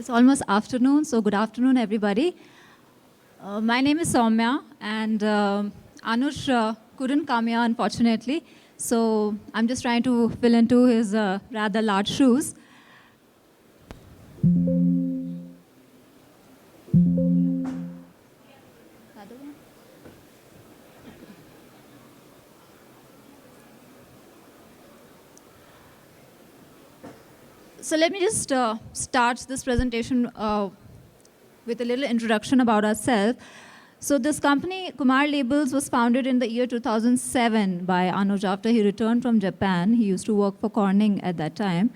It's almost afternoon, so good afternoon, everybody. My name is Soumya, and Anush couldn't come here, unfortunately. So I'm just trying to fill into his rather large shoes. So let me just start this presentation with a little introduction about ourselves. So this company, Kumar Labels, was founded in the year 2007 by Anuj after he returned from Japan. He used to work for Corning at that time.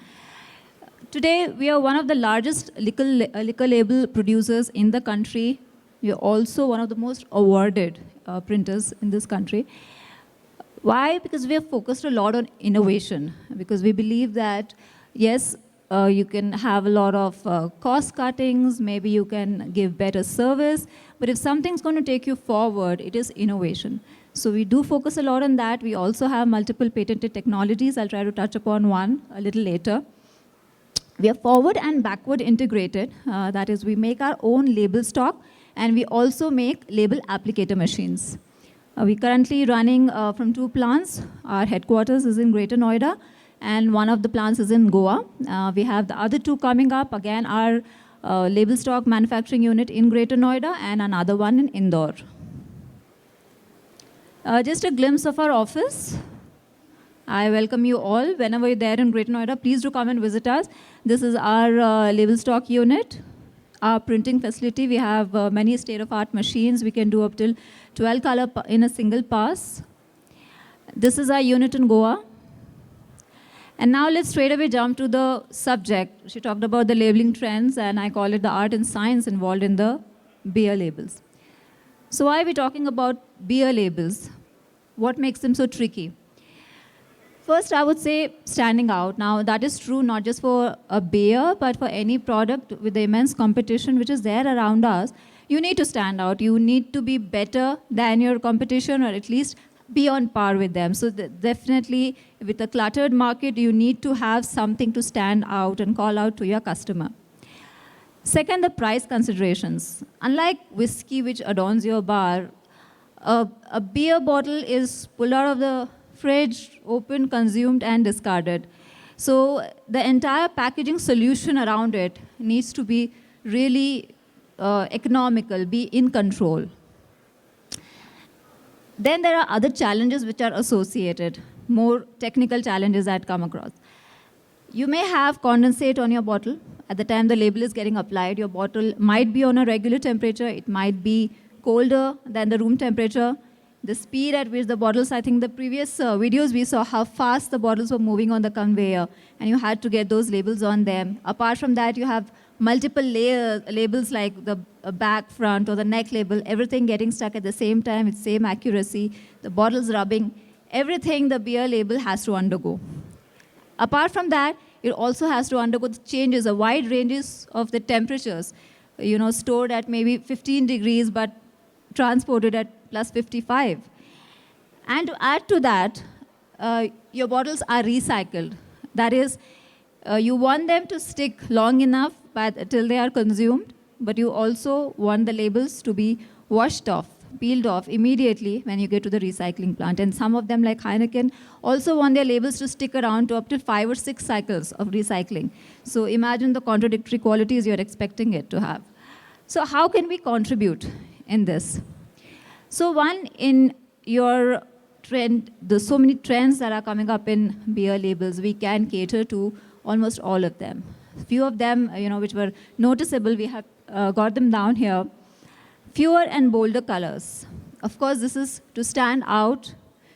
Today, we are one of the largest liquor label producers in the country. We are also one of the most awarded printers in this country. Why? Because we have focused a lot on innovation. Because we believe that, yes, you can have a lot of cost cuttings, maybe you can give better service, but if something's going to take you forward, it is innovation. So we do focus a lot on that. We also have multiple patented technologies. I'll try to touch upon one a little later. We are forward and backward integrated. That is, we make our own label stock, and we also make label applicator machines. We're currently running from 2 plants. Our headquarters is in Greater Noida, and one of the plants is in Goa. We have the other 2 coming up. Again, our label stock manufacturing unit in Greater Noida and another one in Indore. Just a glimpse of our office. I welcome you all. Whenever you're there in Greater Noida, please do come and visit us. This is our label stock unit. Our printing facility, we have many state-of-art machines. We can do up till 12 color in a single pass. This is our unit in Goa. And now let's straight away jump to the subject. She talked about the labeling trends, and I call it the art and science involved in the beer labels. So why are we talking about beer labels? What makes them so tricky? First, I would say standing out. Now, that is true not just for a beer, but for any product with the immense competition which is there around us. You need to stand out. You need to be better than your competition, or at least be on par with them. So definitely, with a cluttered market, you need to have something to stand out and call out to your customer. Second, the price considerations. Unlike whiskey, which adorns your bar, a beer bottle is pulled out of the fridge, opened, consumed, and discarded. So the entire packaging solution around it needs to be really economical, be in control. Then there are other challenges which are associated, more technical challenges that come across. You may have condensate on your bottle. At the time the label is getting applied, your bottle might be on a regular temperature. It might be colder than the room temperature. The speed at which the bottles, I think the previous videos we saw how fast the bottles were moving on the conveyor, and you had to get those labels on them. Apart from that, you have multiple labels like the back, front, or the neck label, everything getting stuck at the same time with same accuracy, the bottles rubbing, everything the beer label has to undergo. Apart from that, it also has to undergo the changes, a wide ranges of the temperatures, stored at maybe 15 degrees, but transported at plus 55. And to add to that, your bottles are recycled. That is, you want them to stick long enough till they are consumed, but you also want the labels to be washed off, peeled off immediately when you get to the recycling plant. And some of them, like Heineken, also want their labels to stick around to up to 5 or 6 cycles of recycling. So imagine the contradictory qualities you're expecting it to have. So how can we contribute in this? So one, in your trend, there's so many trends that are coming up in beer labels, we can cater to almost all of them. A few of them, which were noticeable, we have got them down here. Fewer and bolder colors. Of course, this is to stand out,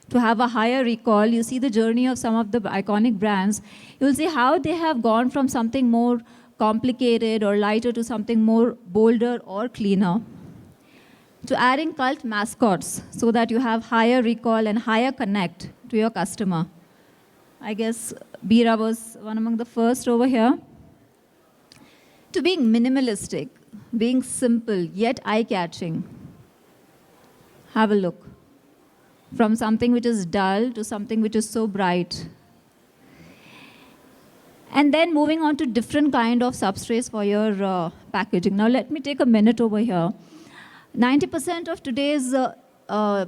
to have a higher recall. You see the journey of some of the iconic brands. You'll see how they have gone from something more complicated or lighter to something more bolder or cleaner, to adding cult mascots so that you have higher recall and higher connect to your customer. I guess Bira was one among the first over here. To being minimalistic, being simple yet eye-catching. Have a look. From something which is dull to something which is so bright. And then moving on to different kind of substrates for your packaging. Now let me take a minute over here. 90% of today's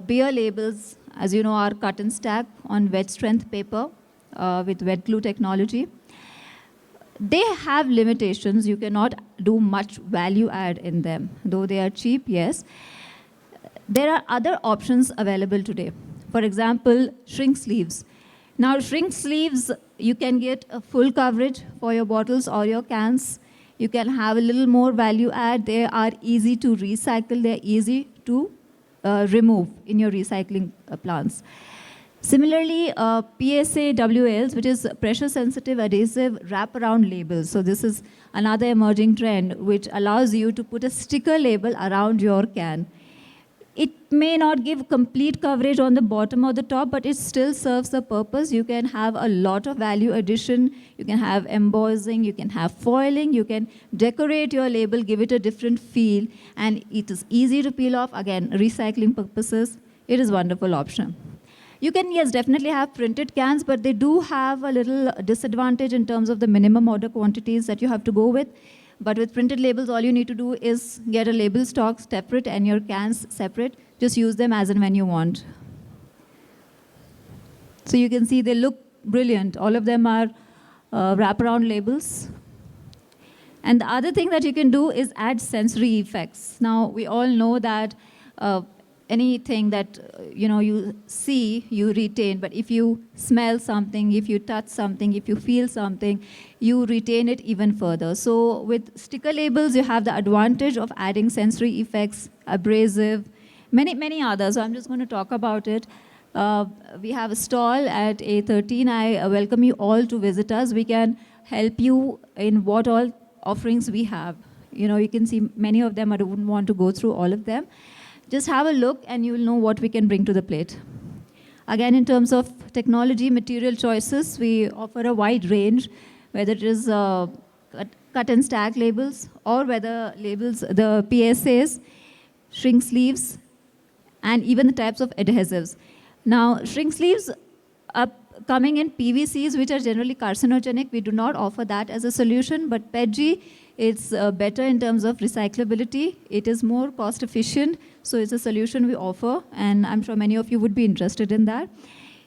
beer labels, as you know, are cut and stack on wet strength paper with wet glue technology. They have limitations. You cannot do much value add in them. Though they are cheap, yes. There are other options available today. For example, shrink sleeves. Now, shrink sleeves, you can get a full coverage for your bottles or your cans. You can have a little more value add. They are easy to recycle. They're easy to remove in your recycling plants. Similarly, PSA WLs, which is pressure-sensitive adhesive wraparound labels. So this is another emerging trend which allows you to put a sticker label around your can. It may not give complete coverage on the bottom or the top, but it still serves the purpose. You can have a lot of value addition. You can have embossing. You can have foiling. You can decorate your label, give it a different feel, and it is easy to peel off. Again, recycling purposes, it is a wonderful option. You can, yes, definitely have printed cans, but they do have a little disadvantage in terms of the minimum order quantities that you have to go with. But with printed labels, all you need to do is get a label stock separate and your cans separate. Just use them as and when you want. So you can see they look brilliant. All of them are wraparound labels. And the other thing that you can do is add sensory effects. Now, we all know that anything that you see, you retain. But if you smell something, if you touch something, if you feel something, you retain it even further. So with sticker labels, you have the advantage of adding sensory effects, abrasive, many others. So I'm just going to talk about it. We have a stall at A13. I welcome you all to visit us. We can help you in what all offerings we have. You can see many of them. I don't want to go through all of them. Just have a look and you will know what we can bring to the plate. Again, in terms of technology, material choices, we offer a wide range, whether it is cut and stack labels or whether labels, the PSAs, shrink sleeves, and even the types of adhesives. Now, shrink sleeves are coming in PVCs, which are generally carcinogenic. We do not offer that as a solution, but PETG, it's better in terms of recyclability. It is more cost efficient, so it's a solution we offer, and I'm sure many of you would be interested in that.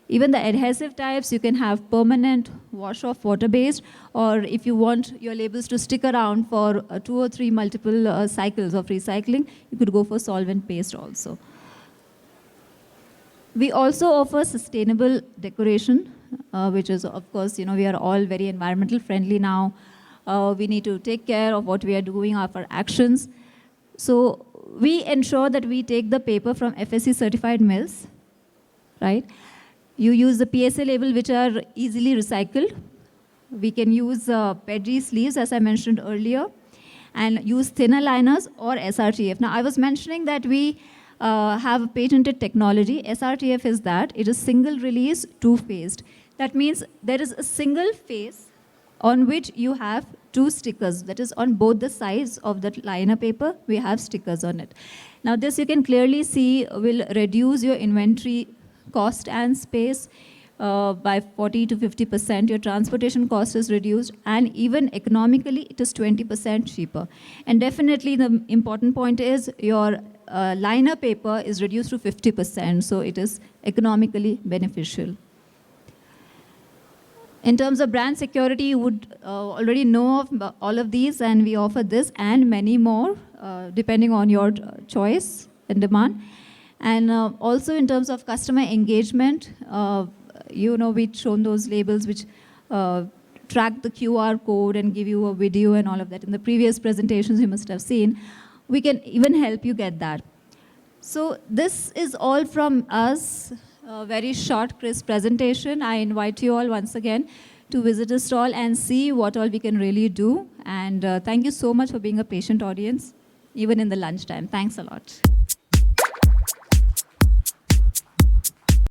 Even the adhesive types, you can have permanent wash-off water-based, or if you want your labels to stick around for 2 or 3 multiple cycles of recycling, you could go for solvent-based also. We also offer sustainable decoration, which is, of course, we are all very environmental friendly now. We need to take care of what we are doing, our actions. So we ensure that we take the paper from FSC certified mills, right? You use the PSA label, which are easily recycled. We can use PETG sleeves, as I mentioned earlier, and use thinner liners or SRTF. Now, I was mentioning that we have a patented technology. SRTF is that. It is single release, two-phased. That means there is a single phase on which you have 2 stickers. That is on both the sides of that liner paper, we have stickers on it. Now this you can clearly see will reduce your inventory cost and space by 40 to 50%. Your transportation cost is reduced, and even economically it is 20% cheaper. And definitely the important point is your liner paper is reduced to 50%, so it is economically beneficial. In terms of brand security, you would already know of all of these, and we offer this and many more, depending on your choice and demand. And also in terms of customer engagement, we've shown those labels which track the QR code and give you a video and all of that. In the previous presentations you must have seen, we can even help you get that. So this is all from us. A very short, crisp presentation. I invite you all once again to visit the stall and see what all we can really do. And thank you so much for being a patient audience, even in the lunchtime. Thanks a lot.